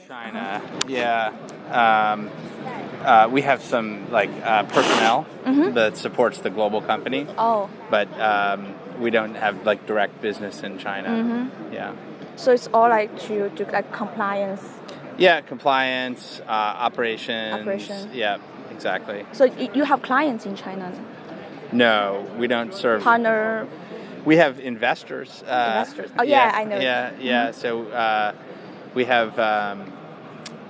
China, yeah. We have some personnel that supports the global company. Oh. But we don't have direct business in China. Yeah. So it's all to do compliance. Yeah, compliance, operations. Yeah, exactly. So you have clients in China? No, we don't serve. Partner. We have investors. Investors. Oh yeah, I know. Yeah. So we have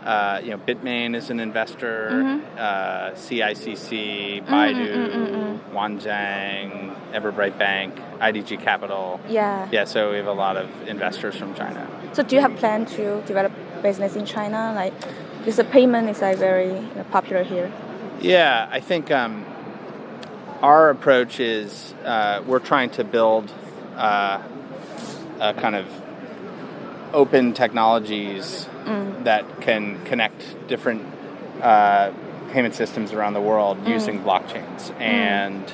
Bitmain is an investor. CICC, Baidu, Wanzhang, Everbright Bank, IDG Capital. Yeah. Yeah. So we have a lot of investors from China. So do you have plan to develop business in China? Because the payment is very popular here. Yeah, I think our approach is we're trying to build a kind of open technologies that can connect different payment systems around the world using blockchains. And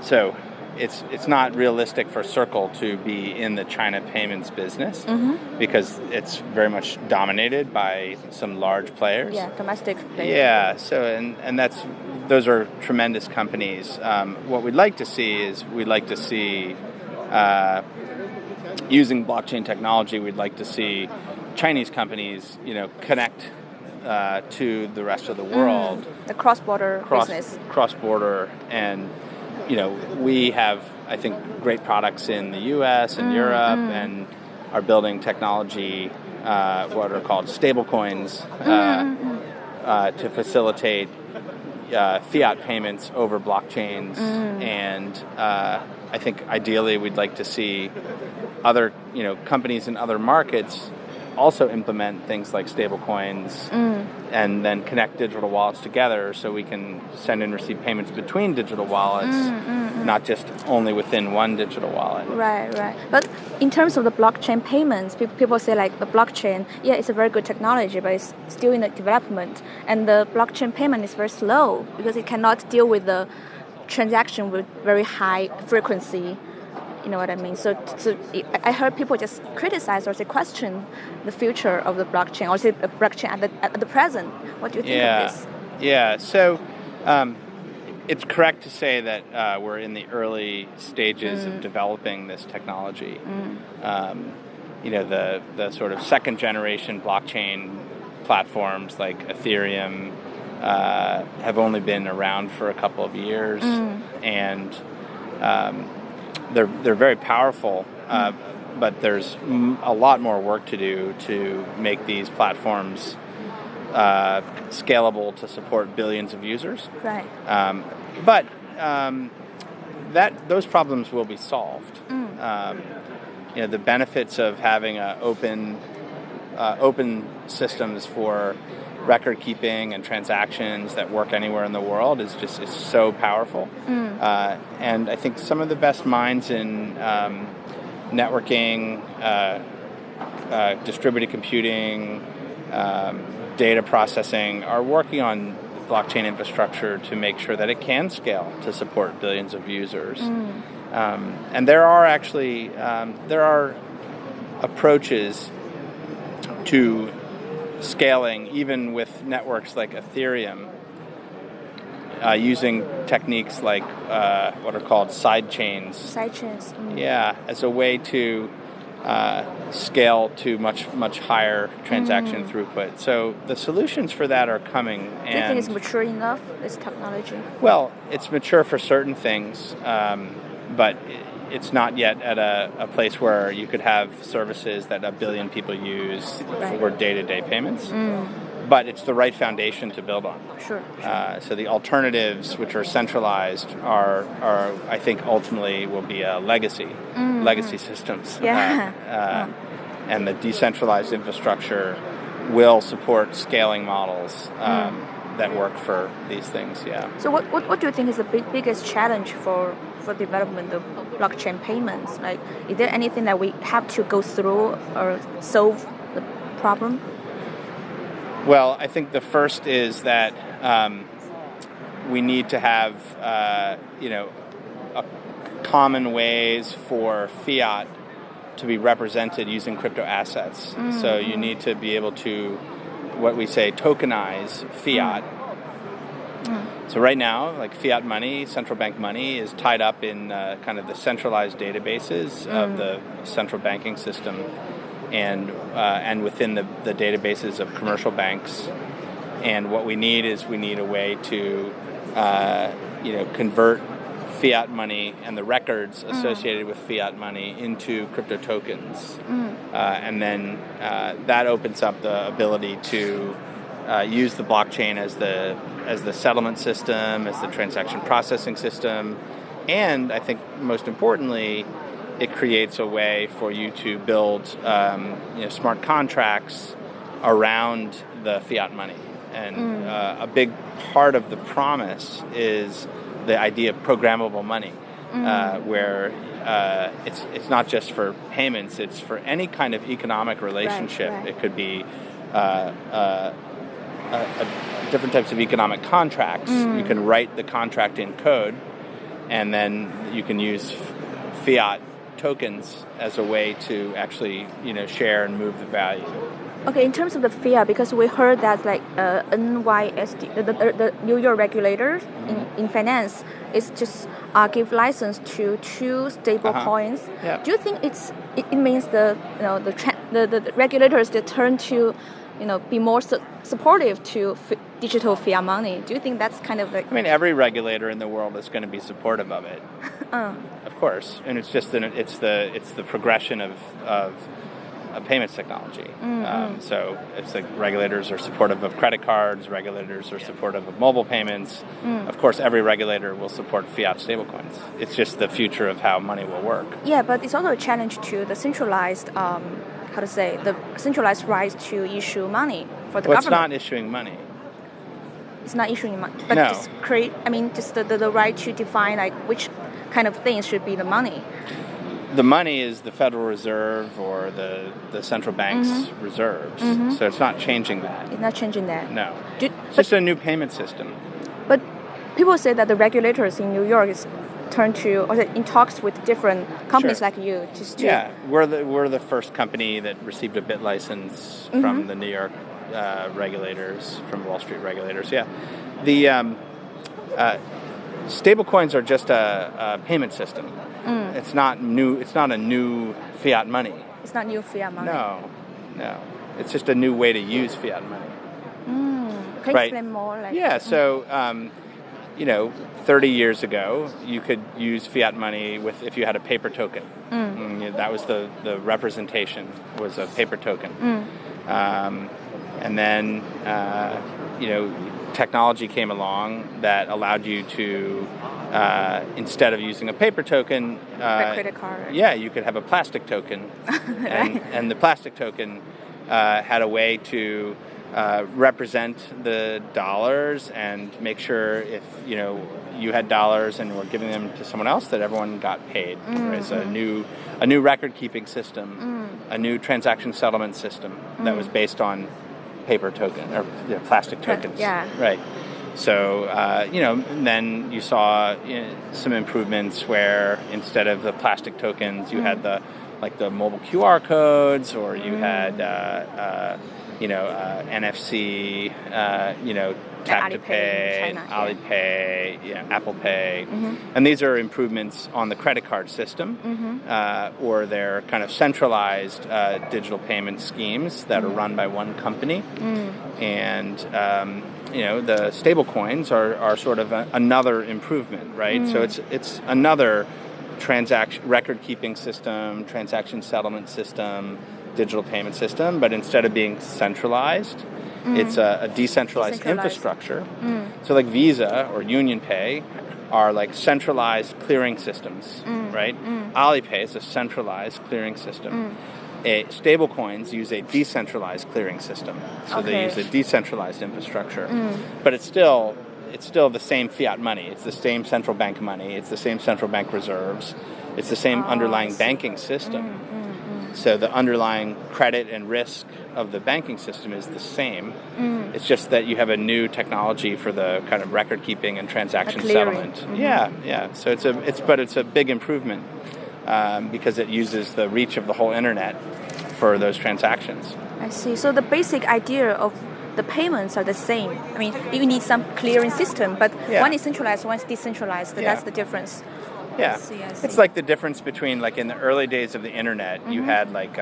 so it's not realistic for Circle to be in the China payments business because it's very much dominated by some large players. Yeah, domestic players. Yeah, so and those are tremendous companies. What we'd like to see is using blockchain technology, we'd like to see Chinese companies, connect to the rest of the world. The cross-border business. Cross-border, and we have, I think, great products in the U.S. and Europe, and are building technology, what are called stablecoins, to facilitate fiat payments over blockchains. And I think ideally we'd like to see other, companies in other markets also implement things like stablecoins and then connect digital wallets together so we can send and receive payments between digital wallets, not just only within one digital wallet. Right. But in terms of the blockchain payments, people say the blockchain, it's a very good technology, but it's still in the development. And the blockchain payment is very slow because it cannot deal with the transaction with very high frequency. You know what I mean? So I heard people just criticize or say question the future of the blockchain, or say the blockchain at the present. What do you think of this? Yeah. So it's correct to say that we're in the early stages of developing this technology. The sort of second generation blockchain platforms like Ethereum have only been around for a couple of years, and they're very powerful, but there's a lot more work to do to make these platforms scalable to support billions of users. Right. But those problems will be solved. The benefits of having open systems for record keeping and transactions that work anywhere in the world is so powerful. And I think some of the best minds in networking, distributed computing, data processing are working on blockchain infrastructure to make sure that it can scale to support billions of users. And there are actually approaches to scaling even with networks like Ethereum, using techniques like what are called side chains. Side chains. Yeah, as a way to scale to much higher transaction throughput. So the solutions for that are coming. Do you think it's mature enough, this technology? Well, it's mature for certain things, but it's not yet at a place where you could have services that 1 billion people use for day-to-day payments. But it's the right foundation to build on. Sure. So the alternatives, which are centralized, are I think ultimately will be legacy systems. Yeah. And the decentralized infrastructure will support scaling models that work for these things. Yeah. So what do you think is the biggest challenge for development of blockchain payments? Is there anything that we have to go through or solve the problem? Well, I think the first is that we need to have common ways for fiat to be represented using crypto assets. So you need to be able to, what we say, tokenize fiat. So right now, like fiat money, central bank money, is tied up in kind of the centralized databases of the central banking system, and within the databases of commercial banks. And what we need is a way to convert fiat money and the records associated with fiat money into crypto tokens, and then that opens up the ability to use the blockchain as the settlement system, as the transaction processing system, and I think most importantly, it creates a way for you to build smart contracts around the fiat money. And a big part of the promise is the idea of programmable money, where it's not just for payments; it's for any kind of economic relationship. Right. It could be different types of economic contracts. You can write the contract in code, and then you can use fiat tokens as a way to actually share and move the value. Okay, in terms of the fiat, because we heard that like NYSD, the New York regulators in finance, is just give license to 2 stable coins. Yeah. Do you think it means the regulators they turn to be more supportive to digital fiat money? Do you think that's kind of like? I mean, every regulator in the world is going to be supportive of it, of course, and it's just it's the progression of payments technology. So it's like regulators are supportive of credit cards, regulators are supportive of mobile payments. Of course, every regulator will support fiat stablecoins. It's just the future of how money will work. Yeah, but it's also a challenge to the centralized, the centralized rights to issue money for the government. It's not issuing money. It's not issuing money, but No. just just the right to define like which kind of things should be the money. The money is the Federal Reserve or the central bank's reserves. So it's not changing that. It's not changing that. No. It's just a new payment system. But people say that the regulators in New York is in talks with different companies like you. Yeah, we're the first company that received a BIT license from the New York regulators, from Wall Street regulators. Yeah. The stablecoins are just a payment system. It's not new. It's not a new fiat money. It's not new fiat money. No. It's just a new way to use fiat money. Can you explain more? Yeah. So, 30 years ago, you could use fiat money if you had a paper token. That was the representation was a paper token. And then technology came along that allowed you to, instead of using a paper token, a credit card. Yeah, you could have a plastic token, and the plastic token had a way to represent the dollars and make sure if you had dollars and were giving them to someone else that everyone got paid. It's a new record keeping system, a new transaction settlement system that was based on paper token or plastic tokens. Yeah. Right. So then you saw some improvements where instead of the plastic tokens, you had the mobile QR codes, or you had NFC, tap to pay, Alipay, Apple Pay, and these are improvements on the credit card system, or they're kind of centralized digital payment schemes that are run by one company, and the stable coins are sort of another improvement, right? So it's another record keeping system, transaction settlement system, digital payment system, but instead of being centralized, it's a decentralized infrastructure. So like Visa or Union Pay are like centralized clearing systems, right? Alipay is a centralized clearing system. Stable coins use a decentralized clearing system. So they use a decentralized infrastructure. But it's still the same fiat money. It's the same central bank money. It's the same central bank reserves. It's the same underlying banking system. So the underlying credit and risk of the banking system is the same. It's just that you have a new technology for the kind of record keeping and transaction settlement. Yeah. So it's a big improvement because it uses the reach of the whole internet for those transactions. I see. So the basic idea of the payments are the same. I mean, you need some clearing system, but one is centralized, one is decentralized. That's the difference. Yeah, I see. It's like the difference between, like, in the early days of the internet, you had like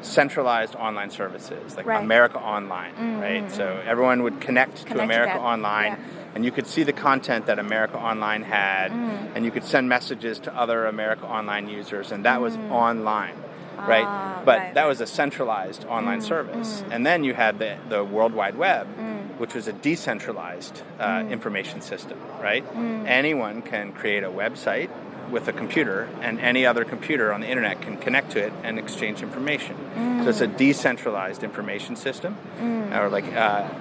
centralized online services, like America Online, right? So everyone would connect to America Online, and you could see the content that America Online had, and you could send messages to other America Online users, and that was online. Right, but that was a centralized online service, and then you had the World Wide Web, which was a decentralized information system. Right, anyone can create a website with a computer, and any other computer on the internet can connect to it and exchange information. So it's a decentralized information system, or like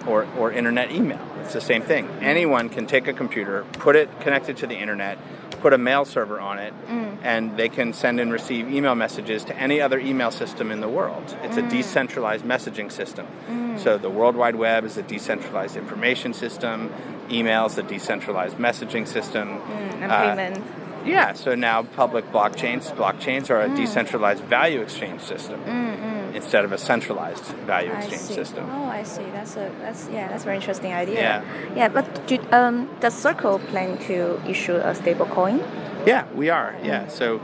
or internet email. It's the same thing. Anyone can take a computer, connect it to the internet, put a mail server on it, and they can send and receive email messages to any other email system in the world. It's a decentralized messaging system. So the World Wide Web is a decentralized information system. Email is a decentralized messaging system. And payment. Yeah, so now public blockchains are a decentralized value exchange system instead of a centralized value exchange system. Oh, I see. That's a very interesting idea. Yeah, but does Circle plan to issue a stable coin? Yeah, we are. Yeah, so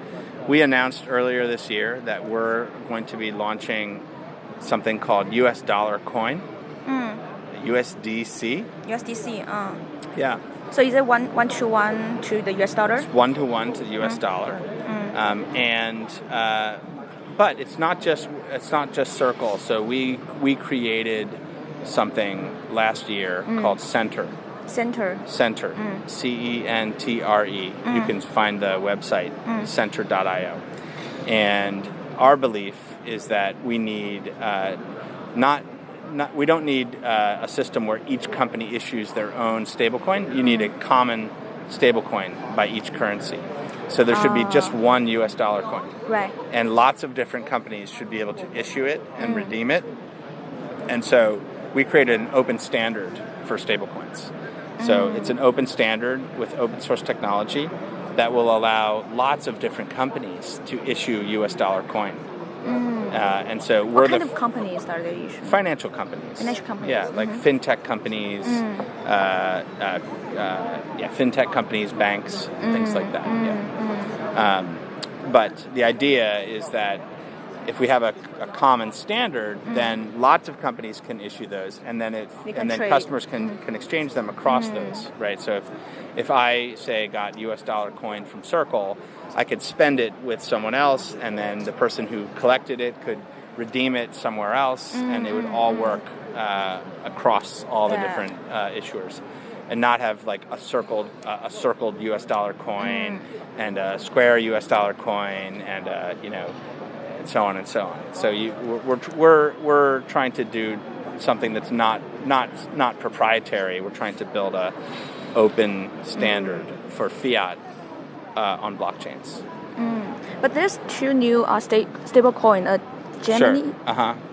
we announced earlier this year that we're going to be launching something called US dollar coin, USDC. USDC. Yeah. So is it one to one to the US dollar? It's 1-to-1 to the US dollar, but it's not just Circle. So we created something last year called Center. Center. CENTRE. You can find the website center.io, and our belief is that we need we don't need a system where each company issues their own stablecoin. You need a common stablecoin by each currency. So there should be just one US dollar coin. Right. And lots of different companies should be able to issue it and redeem it. And so we created an open standard for stablecoins. So it's an open standard with open source technology that will allow lots of different companies to issue US dollar coin. And so we're what kind of companies are they issuing? Financial companies. Financial companies. Yeah, like fintech companies, fintech companies, banks, things like that. But the idea is that if we have a common standard, then lots of companies can issue those, and then customers can exchange them across those, right? So if I say got US dollar coin from Circle, I could spend it with someone else, and then the person who collected it could redeem it somewhere else, and it would all work across all the different issuers, and not have like a circled US dollar coin and a square US dollar coin, and and so on and so on. So we're trying to do something that's not proprietary. We're trying to build a open standard for fiat on blockchains. But there's two new stablecoin, Germany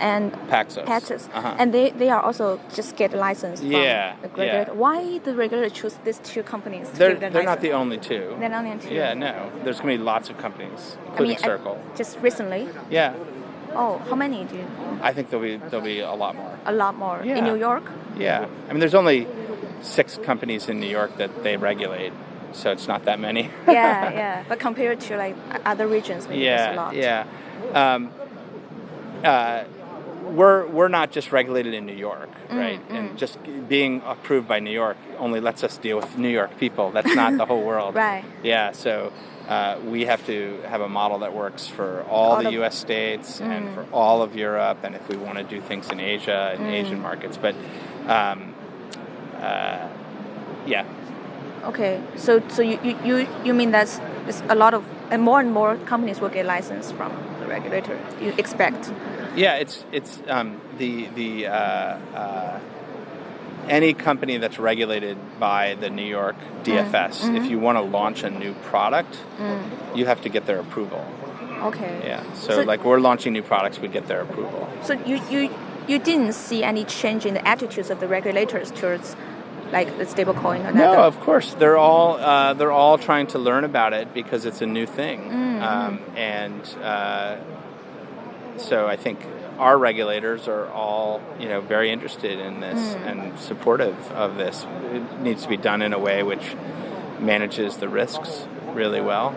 and Paxos. And they are also just get licensed from the regulator. Why the regulator choose these two companies? They're not the only two. They're not the only two. Yeah, no. There's going to be lots of companies, including Circle. Just recently? Yeah. Oh, how many do you know? I think there'll be a lot more. A lot more. In New York? Yeah. I mean, there's only 6 companies in New York that they regulate, so it's not that many. yeah. But compared to like other regions, maybe there's a lot. Yeah. We're not just regulated in New York, right? And just being approved by New York only lets us deal with New York people. That's not the whole world. Right. Yeah. So we have to have a model that works for all the U.S. states and for all of Europe, and if we want to do things in Asia and Asian markets, but yeah. Okay. So you mean that a lot of and more companies will get licensed from the regulator? You expect? Yeah, it's any company that's regulated by the New York DFS. If you want to launch a new product, you have to get their approval. Okay. Yeah. So like we're launching new products, we get their approval. So you didn't see any change in the attitudes of the regulators towards like the stablecoin or No, of course. They're all trying to learn about it because it's a new thing. And so I think our regulators are all, very interested in this and supportive of this. It needs to be done in a way which manages the risks really well.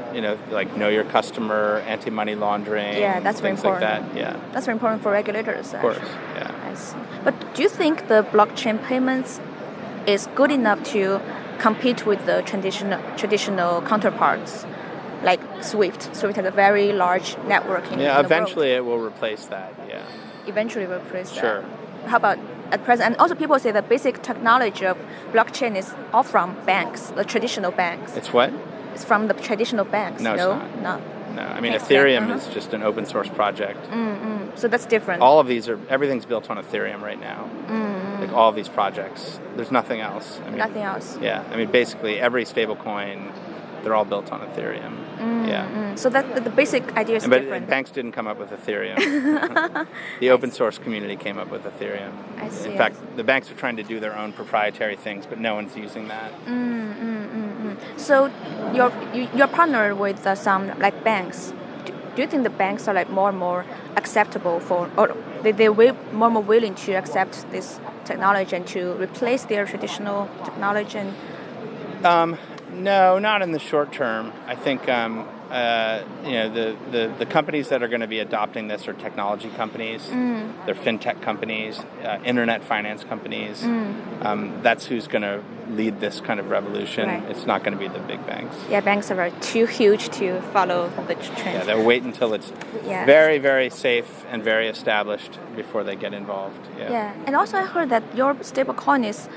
Like know your customer, anti-money laundering, that's very things like important. that. Yeah, that's very important for regulators. Of course, yeah. I see. But do you think the blockchain payments is good enough to compete with the traditional counterparts? Like Swift. Swift has a very large network in the world. Eventually it will replace that, yeah. Eventually will replace that. Sure. How about at present? And also people say the basic technology of blockchain is all from banks, the traditional banks. It's what? It's from the traditional banks. No, it's not. No. No, I mean Ethereum is just an open source project. So that's different. All of these everything's built on Ethereum right now. Like all of these projects. There's nothing else. Nothing else. Yeah, basically every stable coin, they're all built on Ethereum. So that the basic idea is different. But banks didn't come up with Ethereum. The open source community came up with Ethereum. I see. In fact, the banks are trying to do their own proprietary things, but no one's using that. So you're partnered with some like banks. Do you think the banks are like more and more acceptable or they're more and more willing to accept this technology and to replace their traditional technology? No, not in the short term. I think the companies that are going to be adopting this are technology companies. They're fintech companies, internet finance companies. That's who's going to lead this kind of revolution. Right. It's not going to be the big banks. Yeah, banks are too huge to follow the trend. Yeah, they'll wait until it's very, very safe and very established before they get involved. Yeah, and also I heard that your stablecoin is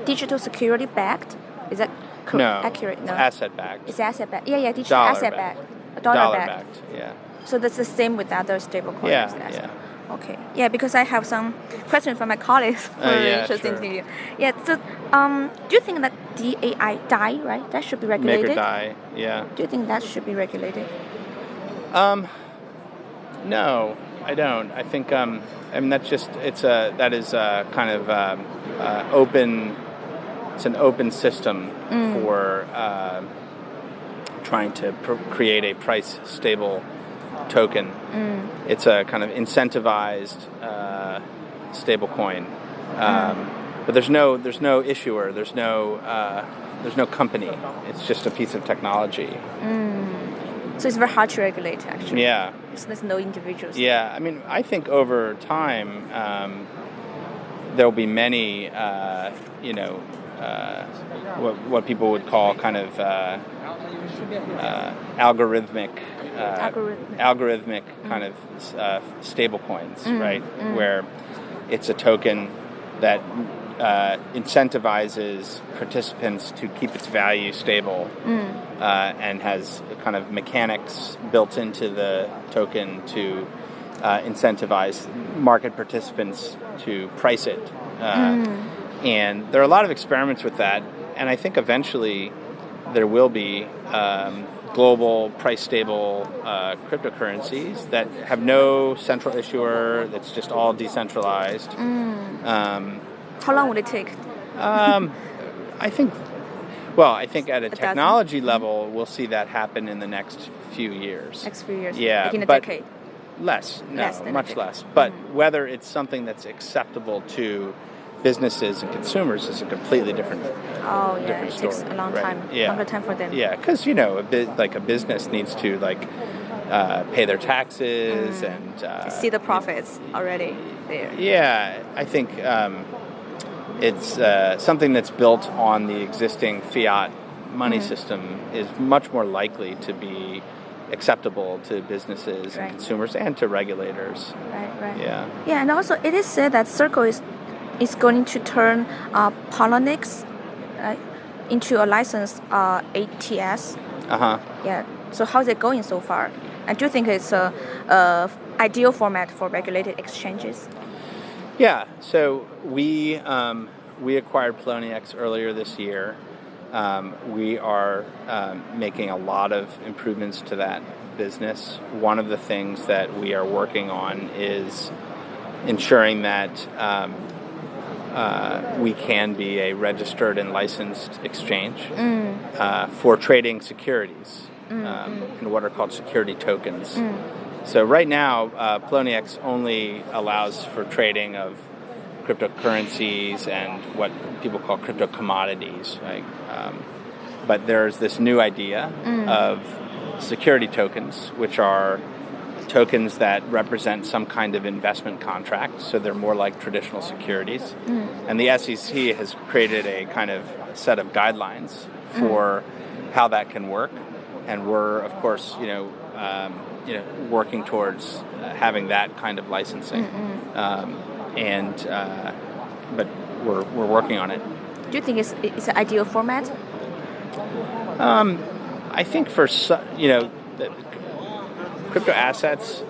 digital security backed. Is that accurate? No, it's asset backed. It's asset backed. Yeah, digital asset backed. Dollar backed. Yeah. So that's the same with other stablecoins. Yeah. Okay. Yeah, because I have some questions from my colleagues who are interested in you. Yeah. So, do you think that DAI, right? That should be regulated. Make or die. Yeah. Do you think that should be regulated? No, I don't. I think that's just that is kind of open. It's an open system for trying to create a price stable token. It's a kind of incentivized stable coin, but there's no issuer. There's no company. It's just a piece of technology. So it's very hard to regulate, actually. Yeah. So there's no individuals. Yeah, I think over time there'll be many, what people would call kind of algorithmic kind of stable coins, right? Where it's a token that incentivizes participants to keep its value stable and has kind of mechanics built into the token to incentivize market participants to price it. And there are a lot of experiments with that, and I think eventually there will be global price-stable cryptocurrencies that have no central issuer, that's just all decentralized. How long would it take? I think at a technology level, we'll see that happen in the next few years. Yeah, like in a decade? Less, much less. But whether it's something that's acceptable to businesses and consumers is a completely different story. It takes a long time, longer time for them. Yeah, because a business needs to pay their taxes and see the profits already there. Yeah, I think it's something that's built on the existing fiat money system is much more likely to be acceptable to businesses and consumers and to regulators. Right. Yeah, and also it is said that Circle is going to turn Poloniex into a licensed ATS. Yeah. So how's it going so far? And do you think it's a ideal format for regulated exchanges? Yeah. So we acquired Poloniex earlier this year. We are making a lot of improvements to that business. One of the things that we are working on is ensuring that we can be a registered and licensed exchange for trading securities. in what are called security tokens. So right now, Poloniex only allows for trading of cryptocurrencies and what people call crypto commodities, right? But there's this new idea of security tokens, which are tokens that represent some kind of investment contract, so they're more like traditional securities. And the SEC has created a kind of set of guidelines for how that can work, and we're of course working towards having that kind of licensing. But we're working on it. Do you think it's an ideal format? I think for crypto assets,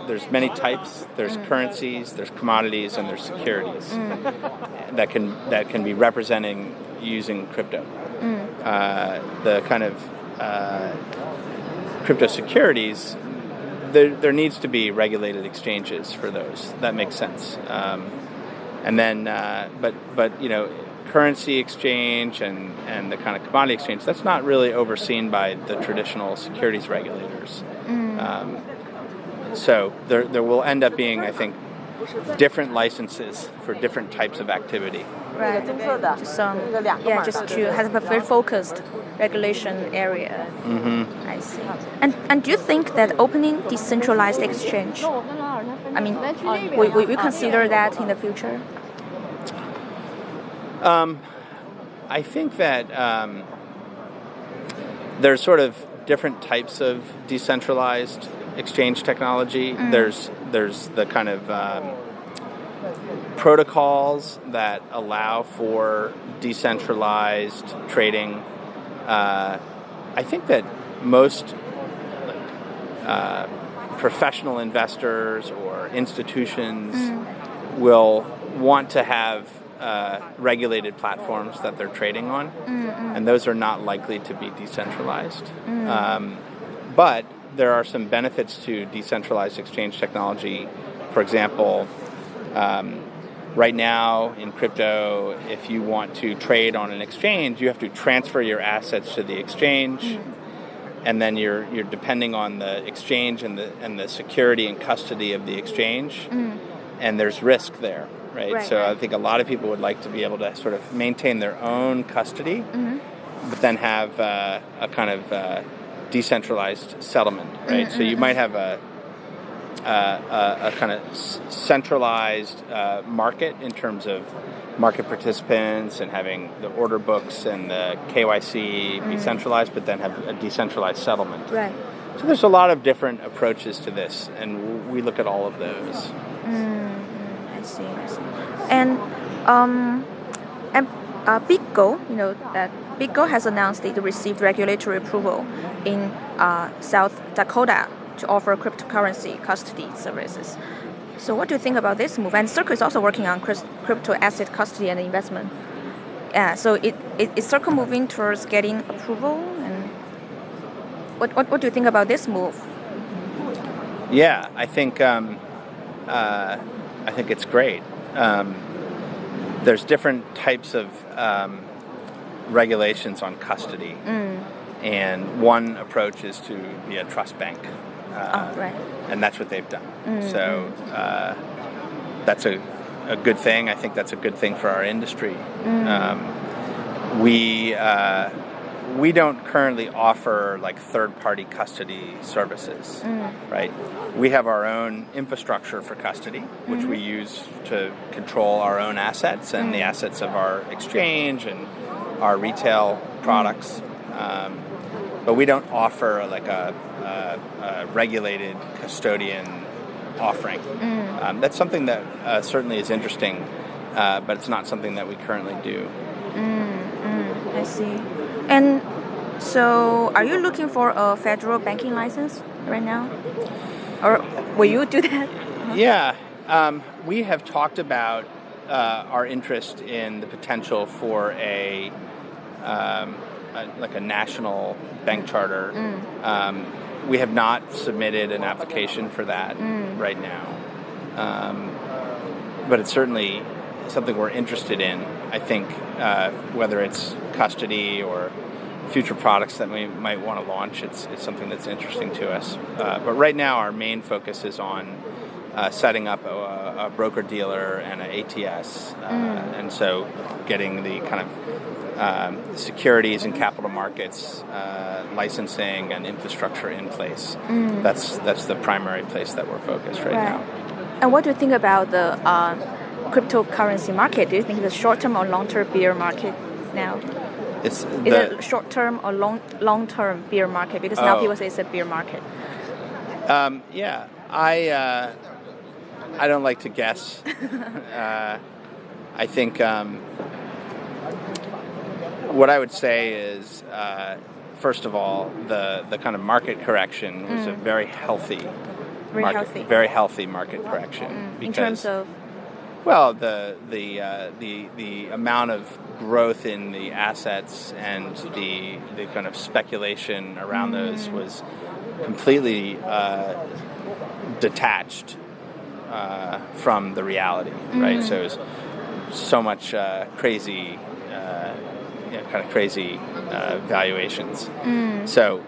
there's many types. There's currencies, there's commodities, and there's securities that can be representing using crypto. The kind of crypto securities, there needs to be regulated exchanges for those. That makes sense. And then, but currency exchange and the kind of commodity exchange, that's not really overseen by the traditional securities regulators. So there will end up being, I think, different licenses for different types of activity. Right. Just to have a very focused regulation area. I see. And do you think that opening decentralized exchange, I mean, we consider that in the future? I think that there's sort of different types of decentralized exchange technology. There's the kind of protocols that allow for decentralized trading. I think that most professional investors or institutions will want to have regulated platforms that they're trading on, and those are not likely to be decentralized. But there are some benefits to decentralized exchange technology. For example, right now in crypto, if you want to trade on an exchange, you have to transfer your assets to the exchange, and then you're depending on the exchange and the security and custody of the exchange, and there's risk there. Right. So I think a lot of people would like to be able to sort of maintain their own custody, but then have a kind of decentralized settlement, right? So you might have a kind of centralized market in terms of market participants and having the order books and the KYC be centralized, but then have a decentralized settlement. Right. So there's a lot of different approaches to this, and we look at all of those. I see. And BitGo, that BitGo has announced it received regulatory approval in South Dakota to offer cryptocurrency custody services. So what do you think about this move? And Circle is also working on crypto asset custody and investment. Yeah. So is Circle moving towards getting approval? And what do you think about this move? Yeah, I think it's great. There's different types of regulations on custody, and one approach is to be a trust bank, and that's what they've done. So that's a good thing. I think that's a good thing for our industry. We don't currently offer like third-party custody services, right? We have our own infrastructure for custody, which we use to control our own assets and the assets of our exchange and our retail products. But we don't offer like a regulated custodian offering. That's something that certainly is interesting, but it's not something that we currently do. I see. And so, are you looking for a federal banking license right now? Or will you do that? Yeah. We have talked about our interest in the potential for a national bank charter. We have not submitted an application for that right now. But it's certainly something we're interested in. I think whether it's custody or future products that we might want to launch, it's something that's interesting to us. But right now, our main focus is on setting up a broker-dealer and an ATS, and so getting the kind of securities and capital markets licensing and infrastructure in place. That's the primary place that we're focused right now. And what do you think about the cryptocurrency market? Do you think it's a short-term or long-term bear market now? Is it short-term or long-term bear market? Because now people say it's a bear market. I don't like to guess. I think what I would say is, first of all, the kind of market correction was a very healthy market correction. In terms of? Well, the amount of growth in the assets and the kind of speculation around those was completely detached from the reality, right? So it was so much crazy valuations. So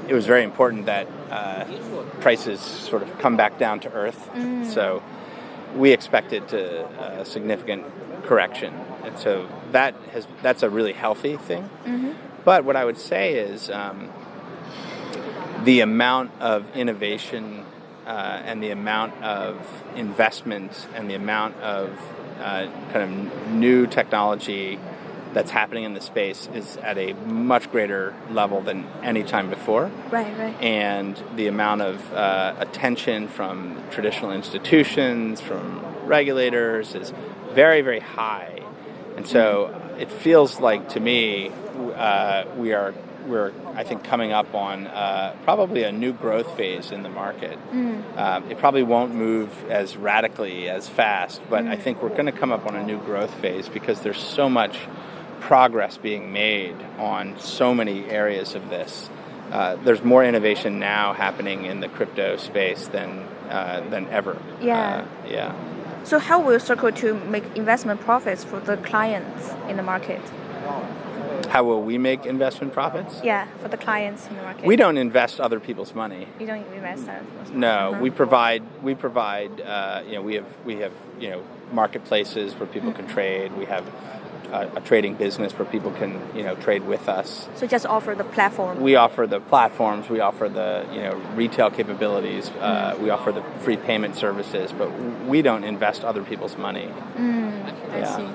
it was very important that prices sort of come back down to earth. So we expected a significant correction, and so that's a really healthy thing. But what I would say is the amount of innovation and the amount of investment and the amount of kind of new technology that's happening in the space is at a much greater level than any time before. Right. And the amount of attention from traditional institutions, from regulators, is very, very high. And so it feels like, to me, we're I think coming up on probably a new growth phase in the market. It probably won't move as radically as fast, but I think we're going to come up on a new growth phase because there's so much progress being made on so many areas of this. There's more innovation now happening in the crypto space than ever. Yeah. So how will Circle to make investment profits for the clients in the market? How will we make investment profits? Yeah, for the clients in the market. We don't invest other people's money. You don't invest that? No, we provide. We have marketplaces where people can trade. We have a trading business where people can trade with us. So just offer the platform. We offer the platforms. We offer the retail capabilities. We offer the free payment services, but we don't invest other people's money. I see.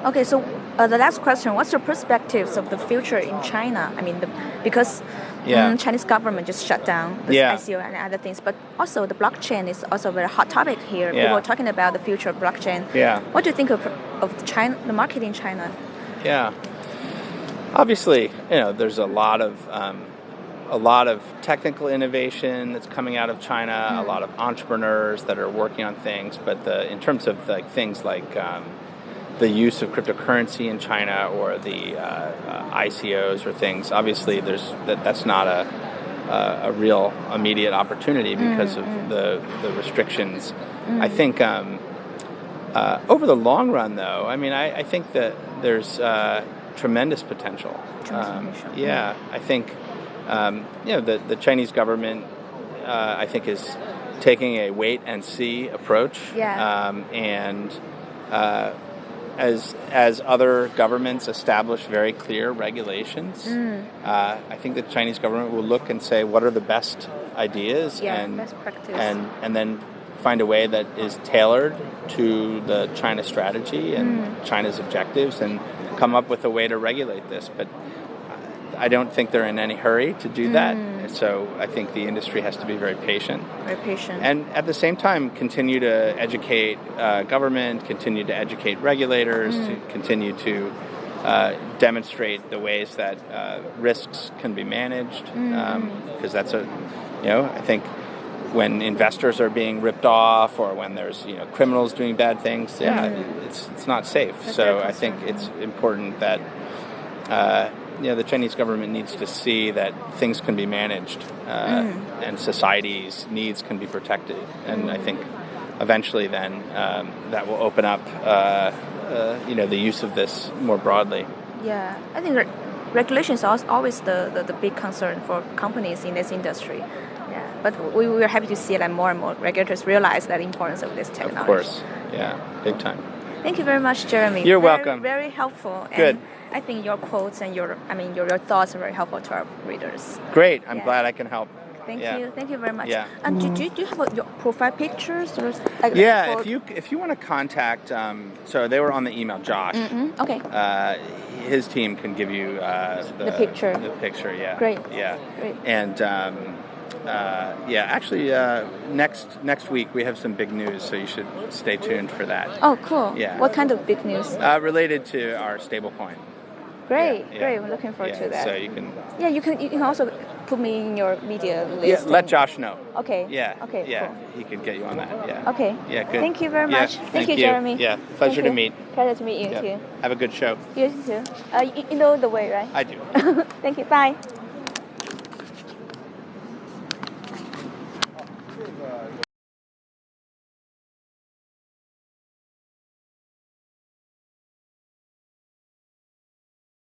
Okay, so the last question: what's your perspectives of the future in China? I mean, because Chinese government just shut down the ICO and other things, but also the blockchain is also a very hot topic here. Yeah. People are talking about the future of blockchain. Yeah. What do you think of China, the market in China? Yeah. Obviously, there's a lot of technical innovation that's coming out of China. A lot of entrepreneurs that are working on things, but in terms of things like the use of cryptocurrency in China or the ICOs or things, obviously that's not a real immediate opportunity because of the restrictions. I think over the long run, though, I mean, I think that there's tremendous potential. I think the Chinese government I think is taking a wait and see approach. And as other governments establish very clear regulations, I think the Chinese government will look and say, what are the best ideas best practice. And then find a way that is tailored to the China strategy and China's objectives and come up with a way to regulate this. But I don't think they're in any hurry to do that. So I think the industry has to be very patient. Very patient. And at the same time, continue to educate government, continue to educate regulators, to continue to demonstrate the ways that risks can be managed. Because that's I think when investors are being ripped off or when there's criminals doing bad things, it's not safe. So I think it's important that the Chinese government needs to see that things can be managed and society's needs can be protected. And I think eventually then that will open up the use of this more broadly. Yeah, I think regulations are always the big concern for companies in this industry. Yeah, but we were happy to see that more and more regulators realize the importance of this technology. Of course, yeah, big time. Thank you very much, Jeremy. You're very, welcome. Very helpful. Good. And I think your quotes and your thoughts are very helpful to our readers. Great. I'm glad I can help. Thank you. Thank you very much. Yeah. And do you have your profile pictures or like? Yeah. If you want to contact, so they were on the email, Josh. Mm-hmm. Okay. His team can give you the picture. The picture. Yeah. Great. Yeah. Great. And actually, next week we have some big news, so you should stay tuned for that. Oh, cool. Yeah. What kind of big news? Related to our stablecoin. Great, great. We're looking forward to that. So you can. Yeah, you can also put me in your media list. Yeah, let Josh know. Okay. Yeah. Okay. Yeah, Cool. he can get you on that. Yeah. Okay. Yeah. Good. Thank you very much. Yeah, Thank you, Jeremy. Yeah. Pleasure to meet. Pleasure to meet you too. Have a good show. You too. You know the way, right? I do. Thank you. Bye.